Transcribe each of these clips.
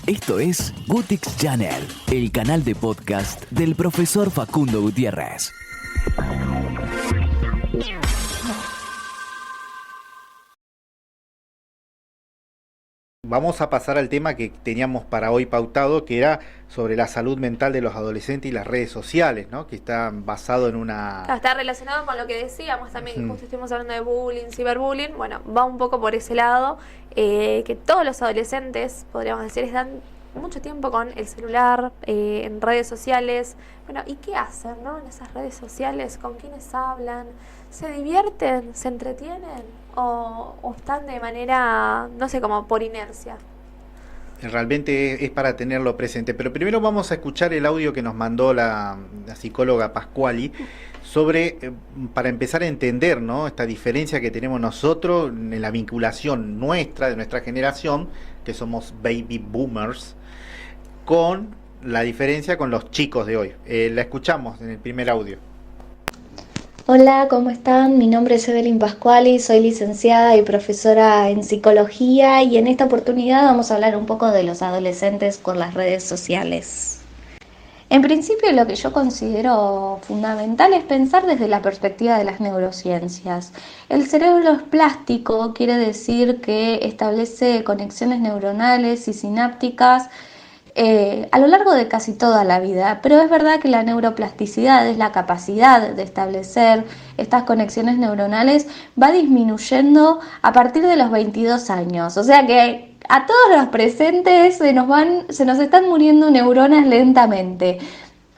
Esto es Gutix Channel, el canal de podcast del profesor Facundo Gutiérrez. Vamos a pasar al tema que teníamos para hoy pautado, que era sobre la salud mental de los adolescentes y las redes sociales, ¿no? Que está basado en una... Está relacionado con lo que decíamos también, que justo estuvimos hablando de bullying, ciberbullying. Bueno, va un poco por ese lado, que todos los adolescentes, podríamos decir, están mucho tiempo con el celular, en redes sociales. Bueno, ¿y qué hacen, no? En esas redes sociales, ¿con quiénes hablan? ¿Se divierten? ¿Se entretienen? ¿O están de manera, no sé, como por inercia? Realmente es para tenerlo presente. Pero primero vamos a escuchar el audio que nos mandó la psicóloga Pascuali sobre, para empezar a entender, ¿no?, esta diferencia que tenemos nosotros en la vinculación nuestra, de nuestra generación, que somos baby boomers, con la diferencia con los chicos de hoy. La escuchamos en el primer audio. Hola, ¿cómo están? Mi nombre es Evelyn Pascuali, soy licenciada y profesora en psicología y en esta oportunidad vamos a hablar un poco de los adolescentes con las redes sociales. En principio, lo que yo considero fundamental es pensar desde la perspectiva de las neurociencias. El cerebro es plástico, quiere decir que establece conexiones neuronales y sinápticas a lo largo de casi toda la vida, pero es verdad que la neuroplasticidad es la capacidad de establecer estas conexiones neuronales, va disminuyendo a partir de los 22 años, o sea que a todos los presentes se nos están muriendo neuronas lentamente.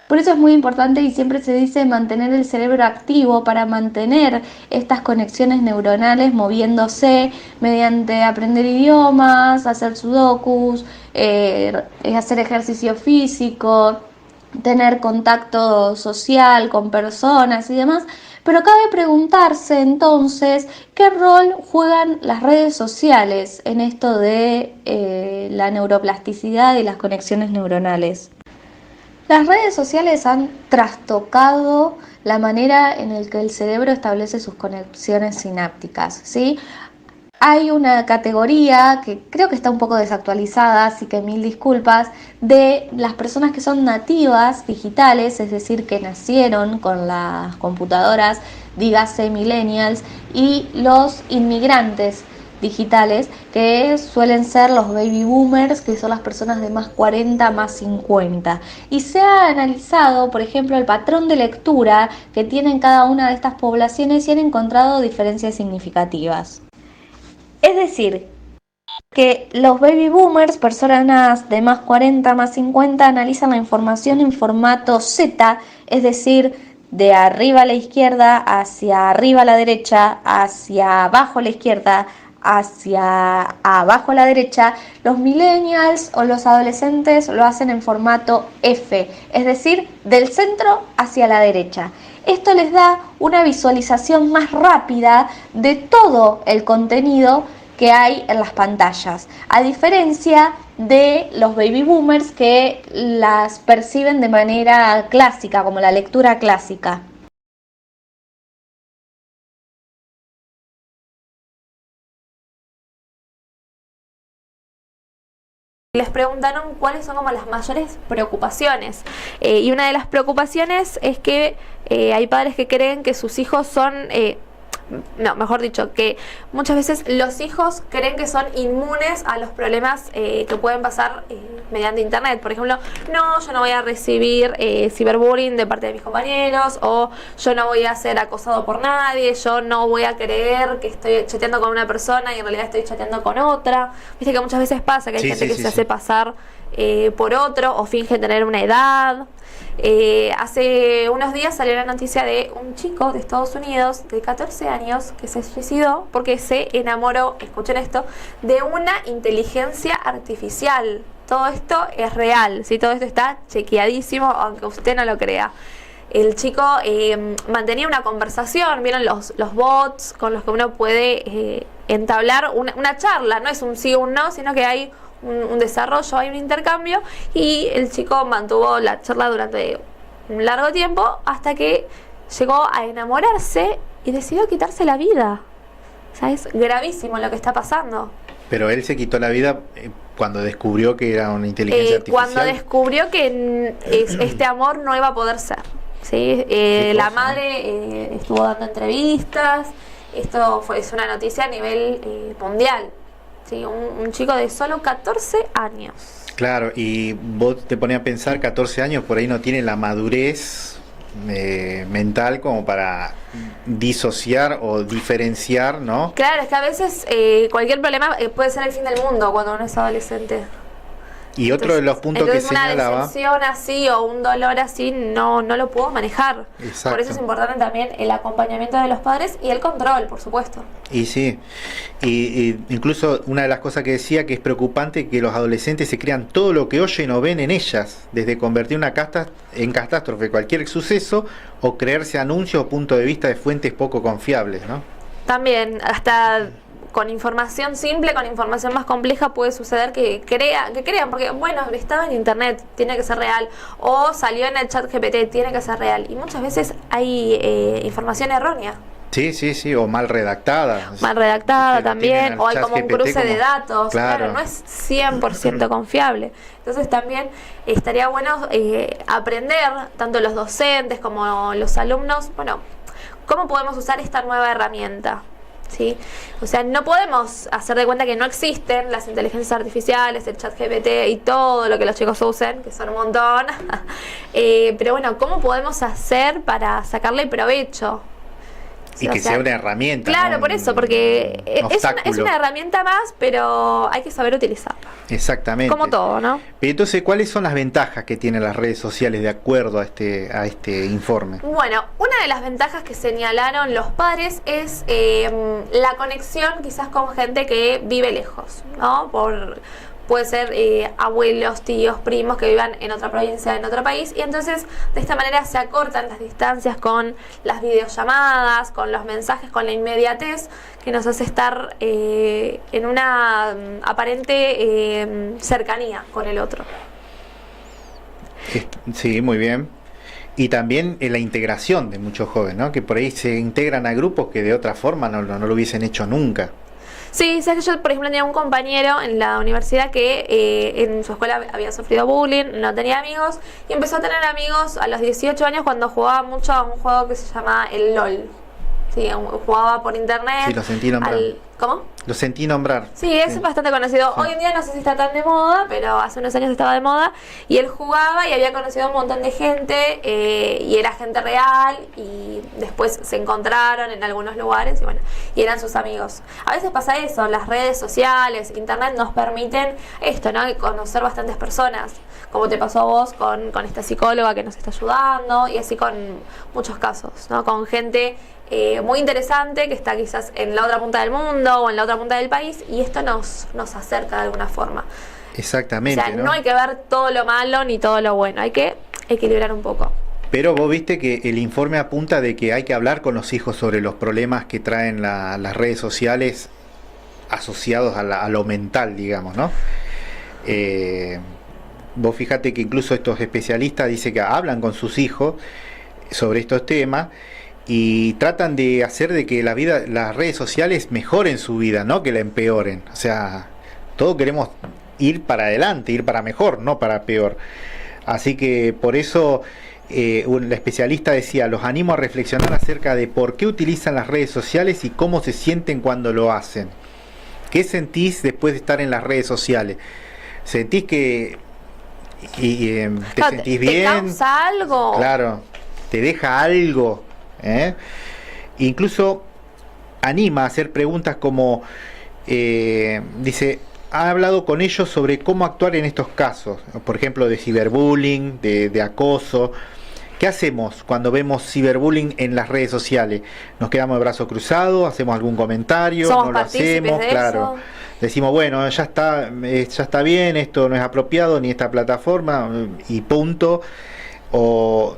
Por eso es muy importante y siempre se dice mantener el cerebro activo para mantener estas conexiones neuronales moviéndose mediante aprender idiomas, hacer sudokus, hacer ejercicio físico, tener contacto social con personas y demás. Pero cabe preguntarse entonces qué rol juegan las redes sociales en esto de la neuroplasticidad y las conexiones neuronales. Las redes sociales han trastocado la manera en la que el cerebro establece sus conexiones sinápticas, ¿sí? Hay una categoría que creo que está un poco desactualizada, así que mil disculpas, de las personas que son nativas digitales, es decir, que nacieron con las computadoras, dígase millennials, y los inmigrantes digitales, que suelen ser los baby boomers, que son las personas de más 40, más 50. Y se ha analizado, por ejemplo, el patrón de lectura que tienen cada una de estas poblaciones y han encontrado diferencias significativas. Es decir, que los baby boomers, personas de más 40, más 50, analizan la información en formato Z, es decir, de arriba a la izquierda, hacia arriba a la derecha, hacia abajo a la izquierda, hacia abajo a la derecha. Los millennials o los adolescentes lo hacen en formato F, es decir, del centro hacia la derecha. Esto les da una visualización más rápida de todo el contenido que hay en las pantallas, a diferencia de los baby boomers que las perciben de manera clásica, como la lectura clásica. Les preguntaron cuáles son como las mayores preocupaciones, y una de las preocupaciones es que hay padres que creen que sus hijos son, no, mejor dicho, que muchas veces los hijos creen que son inmunes a los problemas que pueden pasar mediante internet. Por ejemplo, no, yo no voy a recibir ciberbullying de parte de mis compañeros, o yo no voy a ser acosado por nadie, yo no voy a creer que estoy chateando con una persona y en realidad estoy chateando con otra. Viste que muchas veces pasa que hay gente que se hace pasar por otro o finge tener una edad. Hace unos días salió la noticia de un chico de Estados Unidos de 14 años que se suicidó porque se enamoró, escuchen esto, de una inteligencia artificial. Todo esto es real, ¿sí? Todo esto está chequeadísimo, aunque usted no lo crea. El chico mantenía una conversación, vieron los bots con los que uno puede entablar una charla, no es un sí o un no, sino que hay un desarrollo, hay un intercambio, y el chico mantuvo la charla durante un largo tiempo hasta que llegó a enamorarse y decidió quitarse la vida. O sea, es gravísimo lo que está pasando. Pero él se quitó la vida cuando descubrió que era una inteligencia artificial. Cuando descubrió que este amor no iba a poder ser. ¿Sí? La madre estuvo dando entrevistas. Esto es una noticia a nivel mundial. ¿Sí? Un chico de solo 14 años. Claro, y vos te ponías a pensar, 14 años, por ahí no tiene la madurez mental como para disociar o diferenciar, ¿no? Claro, es que a veces cualquier problema puede ser el fin del mundo cuando uno es adolescente. Y otro de los puntos que señalaba... Una decepción así o un dolor así no lo puedo manejar. Exacto. Por eso es importante también el acompañamiento de los padres y el control, por supuesto. Y sí, y incluso una de las cosas que decía que es preocupante que los adolescentes se crean todo lo que oyen o ven en ellas, desde convertir una en catástrofe cualquier suceso o creerse anuncios o puntos de vista de fuentes poco confiables, ¿no? También, hasta... con información simple, con información más compleja puede suceder que crean, porque bueno, estaba en internet, tiene que ser real, o salió en el chat GPT, tiene que ser real, y muchas veces hay información errónea. Sí, o mal redactada. Mal redactada también, o hay como un cruce de datos, claro, no es 100% confiable. Entonces también estaría bueno aprender, tanto los docentes como los alumnos, bueno, cómo podemos usar esta nueva herramienta. ¿Sí? O sea, no podemos hacer de cuenta que no existen las inteligencias artificiales, el chat GPT y todo lo que los chicos usen, que son un montón. Pero bueno, ¿cómo podemos hacer para sacarle provecho? Y que sea una herramienta. Claro, ¿no? por eso, porque es una herramienta más, pero hay que saber utilizarla. Exactamente. Como todo, ¿no? Entonces, ¿cuáles son las ventajas que tienen las redes sociales de acuerdo a este informe? Bueno, una de las ventajas que señalaron los padres es la conexión quizás con gente que vive lejos, ¿no? Puede ser abuelos, tíos, primos que vivan en otra provincia, en otro país, y entonces de esta manera se acortan las distancias con las videollamadas, con los mensajes, con la inmediatez que nos hace estar en una aparente cercanía con el otro. Sí, muy bien. Y también la integración de muchos jóvenes, ¿no? Que por ahí se integran a grupos que de otra forma no lo hubiesen hecho nunca. Sí, sabes que yo, por ejemplo, tenía un compañero en la universidad que en su escuela había sufrido bullying, no tenía amigos, y empezó a tener amigos a los 18 años cuando jugaba mucho a un juego que se llama el LOL. Sí, jugaba por internet. Sí, lo sentí nombrar. ¿Cómo? Lo sentí nombrar. Sí, es bastante conocido. Sí. Hoy en día no sé si está tan de moda, pero hace unos años estaba de moda. Y él jugaba y había conocido a un montón de gente, y era gente real, y después se encontraron en algunos lugares y eran sus amigos. A veces pasa eso, las redes sociales, internet nos permiten esto, ¿no? Conocer bastantes personas, como te pasó a vos con esta psicóloga que nos está ayudando, y así con muchos casos, ¿no? Con gente muy interesante que está quizás en la otra punta del mundo o en la otra punta del país, y esto nos acerca de alguna forma. Exactamente. O sea, no hay que ver todo lo malo ni todo lo bueno, hay que equilibrar un poco. Pero vos viste que el informe apunta de que hay que hablar con los hijos sobre los problemas que traen las redes sociales asociados a lo mental, digamos, ¿no? Vos fíjate que incluso estos especialistas dicen que hablan con sus hijos sobre estos temas y tratan de hacer de que las redes sociales mejoren su vida, no que la empeoren. O sea, todos queremos ir para adelante, ir para mejor, no para peor. Así que por eso la especialista decía, los animo a reflexionar acerca de por qué utilizan las redes sociales y cómo se sienten cuando lo hacen. ¿Qué sentís después de estar en las redes sociales? ¿Sentís que te sentís bien? ¿Te causa algo? Claro, te deja algo. Incluso anima a hacer preguntas como dice, ha hablado con ellos sobre cómo actuar en estos casos, por ejemplo de ciberbullying, de acoso. ¿Qué hacemos cuando vemos ciberbullying en las redes sociales? ¿Nos quedamos de brazos cruzados? ¿Hacemos algún comentario? ¿Somos ¿No lo hacemos? de Claro. eso? Decimos, bueno, ya está bien, esto no es apropiado, ni esta plataforma, y punto. O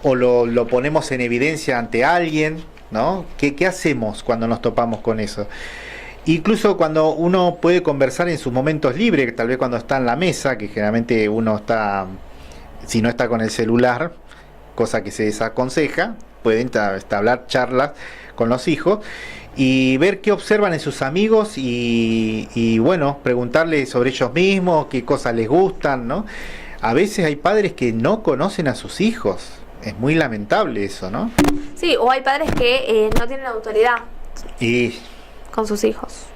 lo ponemos en evidencia ante alguien, ¿no? ¿Qué hacemos cuando nos topamos con eso? Incluso cuando uno puede conversar en sus momentos libres, tal vez cuando está en la mesa, que generalmente uno está, si no está con el celular, cosa que se desaconseja, pueden entablar charlas con los hijos, y ver qué observan en sus amigos y bueno, preguntarles sobre ellos mismos, qué cosas les gustan, ¿no? A veces hay padres que no conocen a sus hijos. Es muy lamentable eso, ¿no? Sí, o hay padres que no tienen autoridad Y con sus hijos.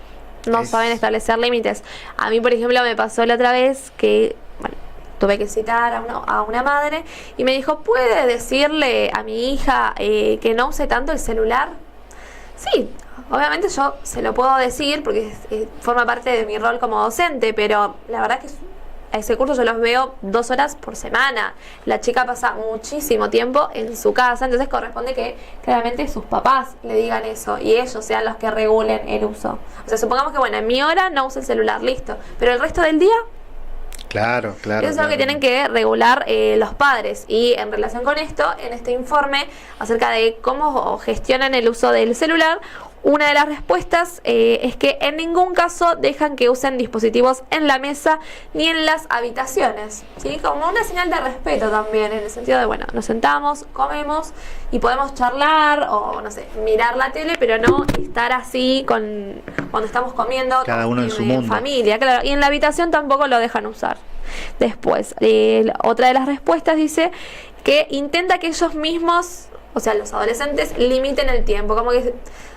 No saben establecer límites. A mí, por ejemplo, me pasó la otra vez que, bueno, tuve que citar a una madre y me dijo, ¿puede decirle a mi hija que no use tanto el celular? Sí, obviamente yo se lo puedo decir porque forma parte de mi rol como docente, pero la verdad que a ese curso yo los veo 2 horas por semana. La chica pasa muchísimo tiempo en su casa, entonces corresponde que claramente sus papás le digan eso y ellos sean los que regulen el uso. O sea, supongamos que, bueno, en mi hora no usa el celular, listo, pero el resto del día... claro. Eso es lo que tienen que regular los padres. Y en relación con esto, en este informe acerca de cómo gestionan el uso del celular, una de las respuestas es que en ningún caso dejan que usen dispositivos en la mesa ni en las habitaciones, ¿sí? Como una señal de respeto también, en el sentido de, bueno, nos sentamos, comemos y podemos charlar o, no sé, mirar la tele, pero no estar así cuando estamos comiendo cada uno en su mundo, familia, claro. Y en la habitación tampoco lo dejan usar. Después, otra de las respuestas dice que intenta que ellos mismos, o sea, los adolescentes, limiten el tiempo, como que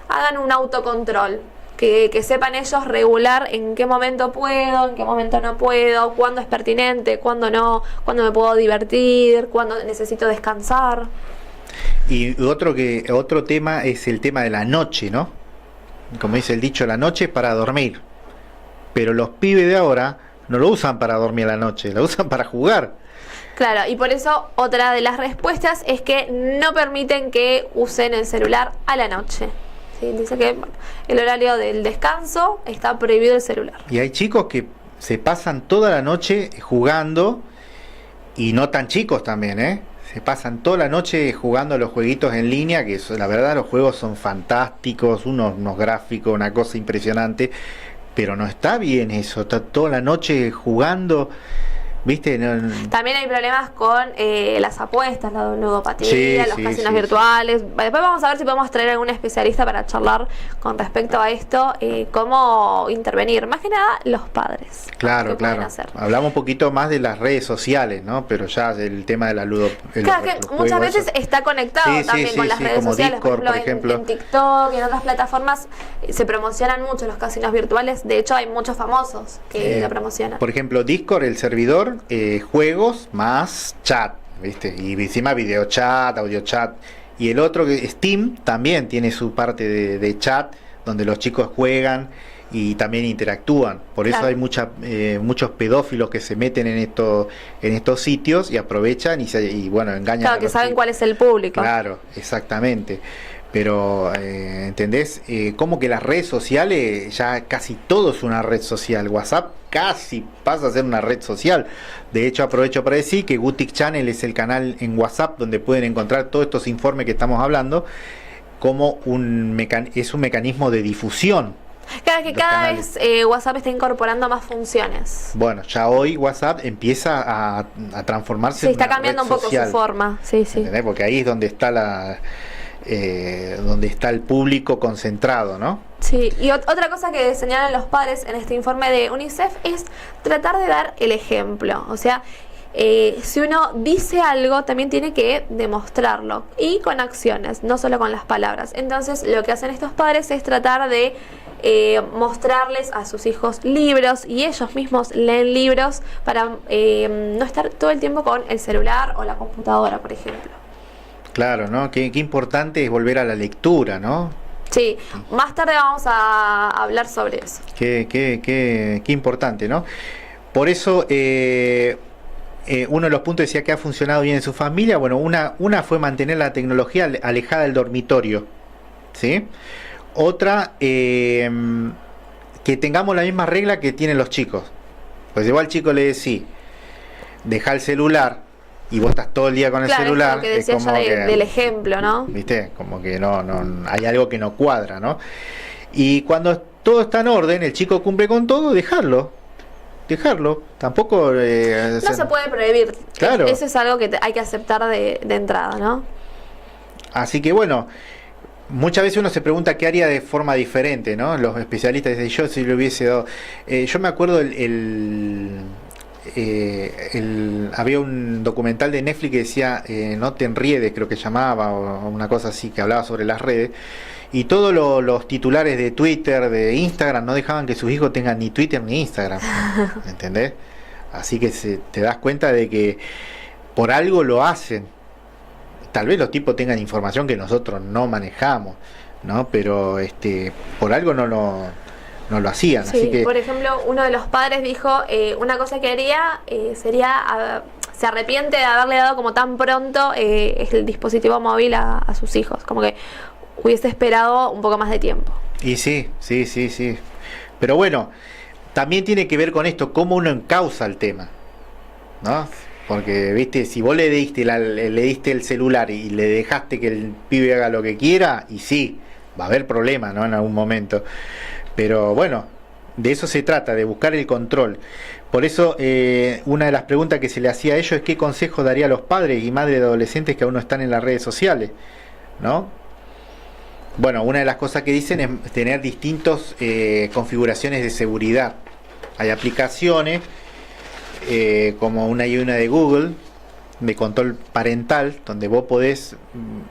hagan un autocontrol, que sepan ellos regular en qué momento puedo, en qué momento no puedo, cuándo es pertinente, cuándo no, cuándo me puedo divertir, cuándo necesito descansar. Y otro tema es el tema de la noche, ¿no? Como dice el dicho, la noche es para dormir, pero los pibes de ahora no lo usan para dormir a la noche, lo usan para jugar. Claro, y por eso otra de las respuestas es que no permiten que usen el celular a la noche. ¿Sí? Dice que el horario del descanso está prohibido el celular. Y hay chicos que se pasan toda la noche jugando, y no tan chicos también, ¿eh? Se pasan toda la noche jugando los jueguitos en línea, que la verdad los juegos son fantásticos, unos gráficos, una cosa impresionante, pero no está bien eso, está toda la noche jugando, ¿viste? También hay problemas con las apuestas, la ludopatía, sí, los casinos virtuales. Después vamos a ver si podemos traer a algún especialista para charlar con respecto a esto, cómo intervenir. Más que nada, los padres. Claro. Hablamos un poquito más de las redes sociales, ¿no? Pero ya el tema de la ludopatía. Claro, que muchas veces está conectado también con las redes como sociales. Discord, por ejemplo. En TikTok y en otras plataformas se promocionan mucho los casinos virtuales. De hecho, hay muchos famosos que lo promocionan. Por ejemplo, Discord, el servidor, juegos más chat, ¿viste? Y encima video chat, audio chat. Y el otro, Steam, también tiene su parte de chat, donde los chicos juegan y también interactúan. Por eso hay muchos pedófilos que se meten en estos sitios y aprovechan y bueno, engañan. Claro, que saben cuál es el público. Claro, exactamente. Pero, ¿entendés? Como que las redes sociales, ya casi todo es una red social. WhatsApp casi pasa a ser una red social. De hecho, aprovecho para decir que Gutic Channel es el canal en WhatsApp donde pueden encontrar todos estos informes que estamos hablando, como es un mecanismo de difusión. Claro, que cada vez WhatsApp está incorporando más funciones. Bueno, ya hoy WhatsApp empieza a transformarse en una está cambiando red un poco social. su forma. Sí. ¿Entendés? Porque ahí es donde está donde está el público concentrado, ¿no? Sí, y otra cosa que señalan los padres en este informe de UNICEF es tratar de dar el ejemplo. O sea, si uno dice algo, también tiene que demostrarlo, y con acciones, no solo con las palabras. Entonces, lo que hacen estos padres es tratar de mostrarles a sus hijos libros, y ellos mismos leen libros para no estar todo el tiempo con el celular o la computadora, por ejemplo. Claro, ¿no? Qué importante es volver a la lectura, ¿no? Sí, más tarde vamos a hablar sobre eso. Qué importante, ¿no? Por eso, uno de los puntos decía que ha funcionado bien en su familia. Bueno, una fue mantener la tecnología alejada del dormitorio, ¿sí? Otra, que tengamos la misma regla que tienen los chicos. Pues igual al chico le decís, deja el celular, y vos estás todo el día con el celular. Claro, que decía ya del ejemplo, ¿no? ¿Viste? Como que no hay algo que no cuadra, ¿no? Y cuando todo está en orden, el chico cumple con todo, dejarlo. Tampoco no se puede prohibir. Claro. Eso es algo que hay que aceptar de entrada, ¿no? Así que bueno, muchas veces uno se pregunta qué haría de forma diferente, ¿no? Los especialistas dicen, yo si le hubiese dado... yo me acuerdo había un documental de Netflix que decía no te enriedes, creo que llamaba, o una cosa así, que hablaba sobre las redes, y todos los titulares de Twitter, de Instagram, no dejaban que sus hijos tengan ni Twitter ni Instagram, ¿entendés? Así que te das cuenta de que por algo lo hacen. Tal vez los tipos tengan información que nosotros no manejamos, ¿no? Pero por algo no lo hacían. Sí, así que, por ejemplo, uno de los padres dijo, una cosa que haría sería, se arrepiente de haberle dado como tan pronto el dispositivo móvil a sus hijos, como que hubiese esperado un poco más de tiempo. Y sí. Pero bueno, también tiene que ver con esto, cómo uno encausa el tema, ¿no? Porque, viste, si vos le diste el celular y le dejaste que el pibe haga lo que quiera, y sí, va a haber problemas, ¿no? En algún momento. Pero bueno, de eso se trata, de buscar el control. Por eso, una de las preguntas que se le hacía a ellos es qué consejo daría a los padres y madres de adolescentes que aún no están en las redes sociales, ¿no? Bueno, una de las cosas que dicen es tener distintas configuraciones de seguridad. Hay aplicaciones como una y una de Google de control parental, donde vos podés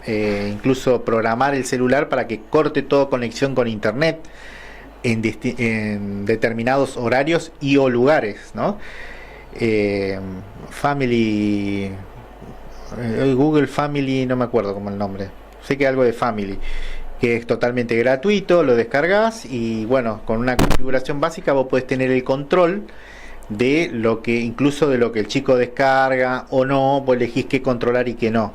incluso programar el celular para que corte toda conexión con internet en determinados horarios y o lugares, ¿no? Google Family, no me acuerdo como el nombre, sé que algo de Family, que es totalmente gratuito, lo descargas y bueno, con una configuración básica vos podés tener el control de lo que, incluso de lo que el chico descarga o no, vos elegís qué controlar y qué no.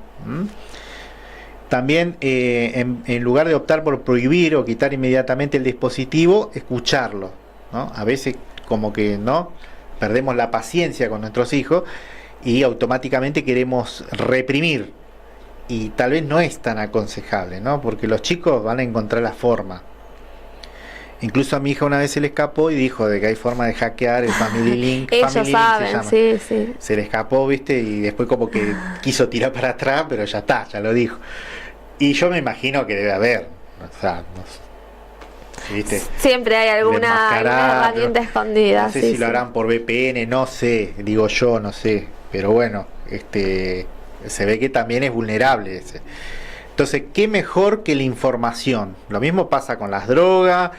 También en lugar de optar por prohibir o quitar inmediatamente el dispositivo, escucharlo, ¿no? A veces como que no perdemos la paciencia con nuestros hijos y automáticamente queremos reprimir, y tal vez no es tan aconsejable, ¿no? Porque los chicos van a encontrar la forma. Incluso a mi hija una vez se le escapó y dijo de que hay forma de hackear el Family Link. Ellos Family saben, Link sí. Se le escapó, ¿viste? Y después como que quiso tirar para atrás, pero ya está, ya lo dijo. Y yo me imagino que debe haber, o sea, no sé, ¿viste? Siempre hay alguna herramienta escondida. No sé si lo harán por VPN, no sé, digo yo, no sé. Pero bueno, se ve que también es vulnerable ese. Entonces, ¿qué mejor que la información? Lo mismo pasa con las drogas,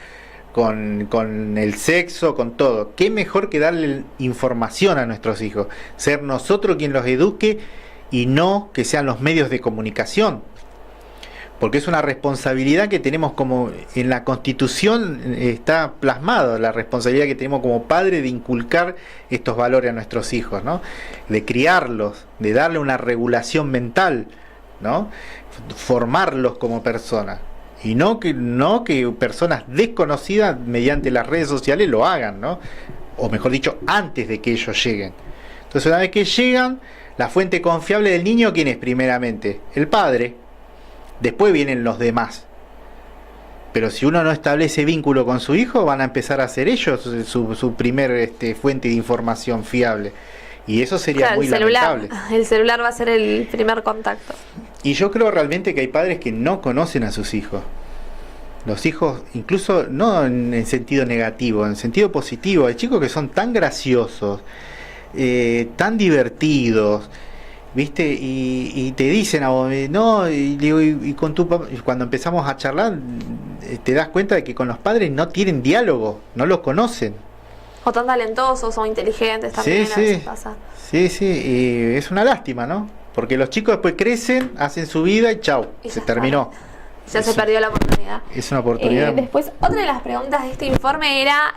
con el sexo, con todo. ¿Qué mejor que darle información a nuestros hijos? Ser nosotros quien los eduque y no que sean los medios de comunicación. Porque es una responsabilidad que tenemos, como en la Constitución está plasmado, la responsabilidad que tenemos como padres de inculcar estos valores a nuestros hijos, ¿no? De criarlos, de darle una regulación mental, ¿no? Formarlos como personas. Y no que personas desconocidas mediante las redes sociales lo hagan, ¿no? O mejor dicho, antes de que ellos lleguen. Entonces, una vez que llegan, la fuente confiable del niño, ¿quién es primeramente? El padre. Después vienen los demás. Pero si uno no establece vínculo con su hijo, van a empezar a ser ellos su primer fuente de información fiable. Y eso sería muy lamentable. El celular va a ser el primer contacto. Y yo creo realmente que hay padres que no conocen a sus hijos. Los hijos, incluso no en sentido negativo, en sentido positivo. Hay chicos que son tan graciosos, tan divertidos, ¿viste? Y te dicen a vos, no, y con tu papá, cuando empezamos a charlar, te das cuenta de que con los padres no tienen diálogo, no los conocen. O tan talentosos o inteligentes también, a veces pasa. Sí, y es una lástima, ¿no? Porque los chicos después crecen, hacen su vida y chau, se terminó. Ya se perdió la oportunidad. Es una oportunidad. Después, otra de las preguntas de este informe era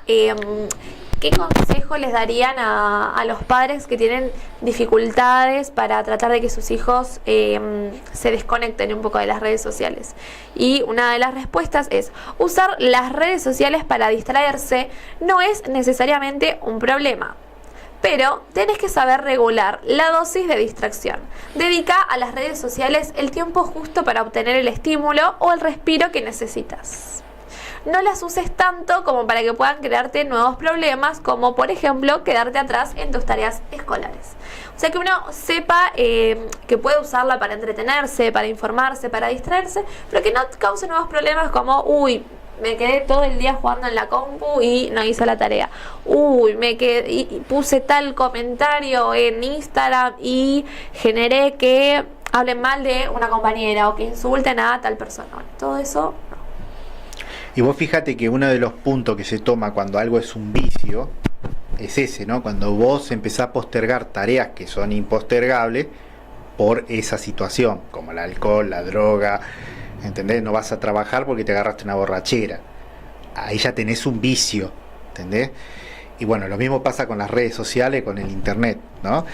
¿qué consejo les darían a los padres que tienen dificultades para tratar de que sus hijos se desconecten un poco de las redes sociales? Y una de las respuestas es: usar las redes sociales para distraerse no es necesariamente un problema, pero tenés que saber regular la dosis de distracción. Dedica a las redes sociales el tiempo justo para obtener el estímulo o el respiro que necesitas. no las uses tanto como para que puedan crearte nuevos problemas, como por ejemplo quedarte atrás en tus tareas escolares. O sea, que uno sepa que puede usarla para entretenerse, para informarse, para distraerse, pero que no cause nuevos problemas como, uy, me quedé todo el día jugando en la compu y no hice la tarea. Uy, me quedé y puse tal comentario en Instagram y generé que hablen mal de una compañera o que insulten a tal persona. Bueno, todo eso no. Y vos fíjate que uno de los puntos que se toma cuando algo es un vicio es ese, ¿no? Cuando vos empezás a postergar tareas que son impostergables por esa situación, como el alcohol, la droga, ¿entendés? No vas a trabajar porque te agarraste una borrachera. Ahí ya tenés un vicio, ¿entendés? Y bueno, lo mismo pasa con las redes sociales, con el internet, ¿no?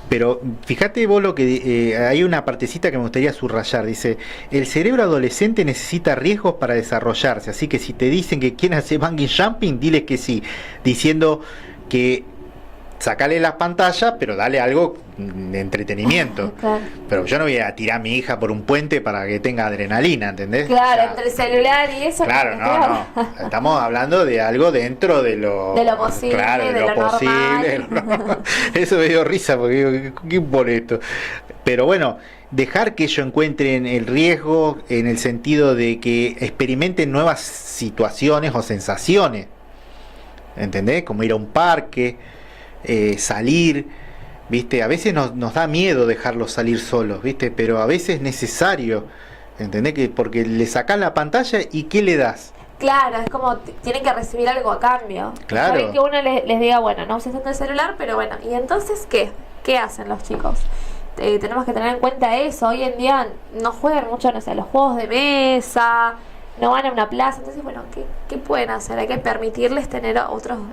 Pero fíjate vos lo que hay una partecita que me gustaría subrayar. Dice, el cerebro adolescente necesita riesgos para desarrollarse, así que si te dicen que quieren hacer bungee jumping, diles que sí, diciendo que sacale las pantallas, pero dale algo de entretenimiento. Claro. Pero yo no voy a tirar a mi hija por un puente para que tenga adrenalina, ¿entendés? Claro, O sea, entre el celular y eso. claro, no. Estamos hablando de algo dentro de lo posible, claro, de lo posible. normal. Eso me dio risa porque digo, ¿qué pone esto? Pero bueno, dejar que ellos encuentren el riesgo en el sentido de que experimenten nuevas situaciones o sensaciones, ¿entendés? Como ir a un parque, salir, ¿viste? A veces nos da miedo dejarlos salir solos, ¿viste? Pero a veces es necesario, ¿entendés? Que porque le sacás la pantalla y ¿qué le das? Claro, es como tienen que recibir algo a cambio. Claro. Está bien que uno les diga, bueno, no uses tanto el celular, pero bueno, ¿y entonces qué? ¿Qué hacen los chicos? Tenemos que tener en cuenta eso. Hoy en día no juegan mucho, no sé, los juegos de mesa, no van a una plaza. Entonces, bueno, ¿qué pueden hacer? Hay que permitirles tener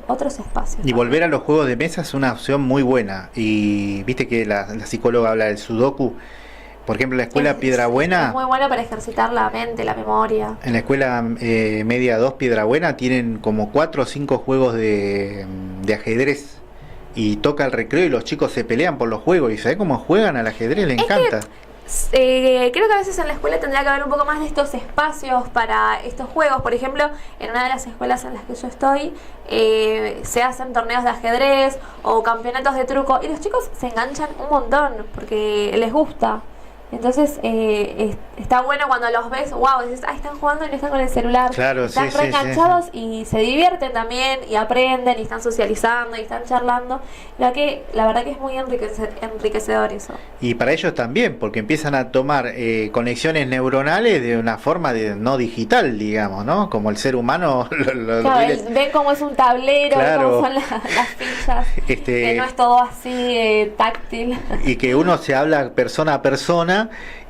otros espacios. Y volver a los juegos de mesa es una opción muy buena. Y viste que la psicóloga habla del sudoku. Por ejemplo, en la escuela Piedrabuena, es muy bueno para ejercitar la mente, la memoria. en la escuela media 2 Piedrabuena tienen como 4 o 5 juegos de ajedrez. Y toca el recreo y los chicos se pelean por los juegos. ¿Y sabés cómo juegan al ajedrez? Le encanta. Creo que a veces en la escuela tendría que haber un poco más de estos espacios para estos juegos. Por ejemplo, en una de las escuelas en las que yo estoy, se hacen torneos de ajedrez o campeonatos de truco y los chicos se enganchan un montón porque les gusta. Entonces está bueno cuando los ves, wow, dices, están jugando y no están con el celular. Claro, están sí, reenganchados sí. y se divierten también y aprenden y están socializando y están charlando. La verdad que es muy enriquecedor eso. Y para ellos también, porque empiezan a tomar conexiones neuronales de una forma no digital, digamos, ¿no? Como el ser humano Claro, ven cómo es un tablero, claro. cómo son las fichas, que no es todo así táctil. Y que uno se habla persona a persona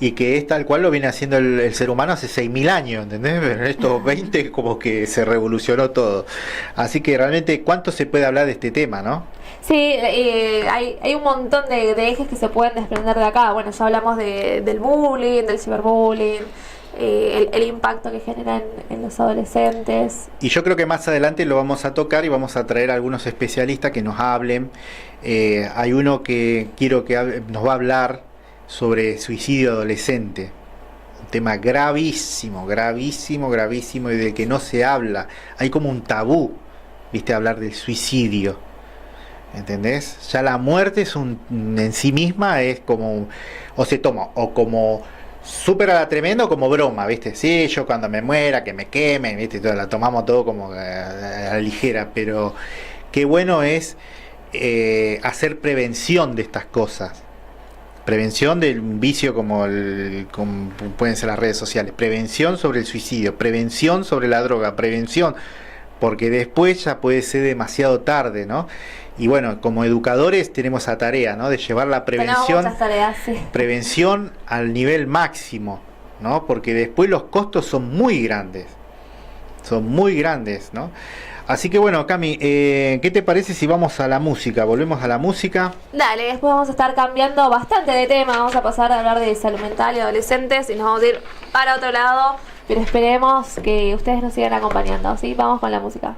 y que es tal cual lo viene haciendo el ser humano hace 6.000 años, ¿entendés? Pero en estos 20 como que se revolucionó todo. Así que realmente, ¿cuánto se puede hablar de este tema, no? Sí, hay un montón de ejes que se pueden desprender de acá. Bueno, ya hablamos del bullying, del ciberbullying, el impacto que genera en los adolescentes. Y yo creo que más adelante lo vamos a tocar y vamos a traer a algunos especialistas que nos hablen. Hay uno que quiero que nos va a hablar sobre suicidio adolescente, un tema gravísimo, gravísimo, gravísimo, y del que no se habla. Hay como un tabú, viste, hablar del suicidio, ¿entendés? Ya la muerte es en sí misma es como, o se toma o como súper a la tremenda o como broma, viste, sí, yo cuando me muera que me quemen, viste, todo, la tomamos todo como a la ligera. Pero qué bueno es hacer prevención de estas cosas. Prevención del vicio como pueden ser las redes sociales, prevención sobre el suicidio, prevención sobre la droga, prevención, porque después ya puede ser demasiado tarde, ¿no? Y bueno, como educadores tenemos esa tarea, ¿no? De llevar la prevención, tareas, sí. Prevención al nivel máximo, ¿no? Porque después los costos son muy grandes, ¿no? Así que bueno, Cami, ¿qué te parece si vamos a la música? Volvemos a la música. Dale, después vamos a estar cambiando bastante de tema. Vamos a pasar a hablar de salud mental y adolescentes y nos vamos a ir para otro lado. Pero esperemos que ustedes nos sigan acompañando. ¿Sí? Vamos con la música.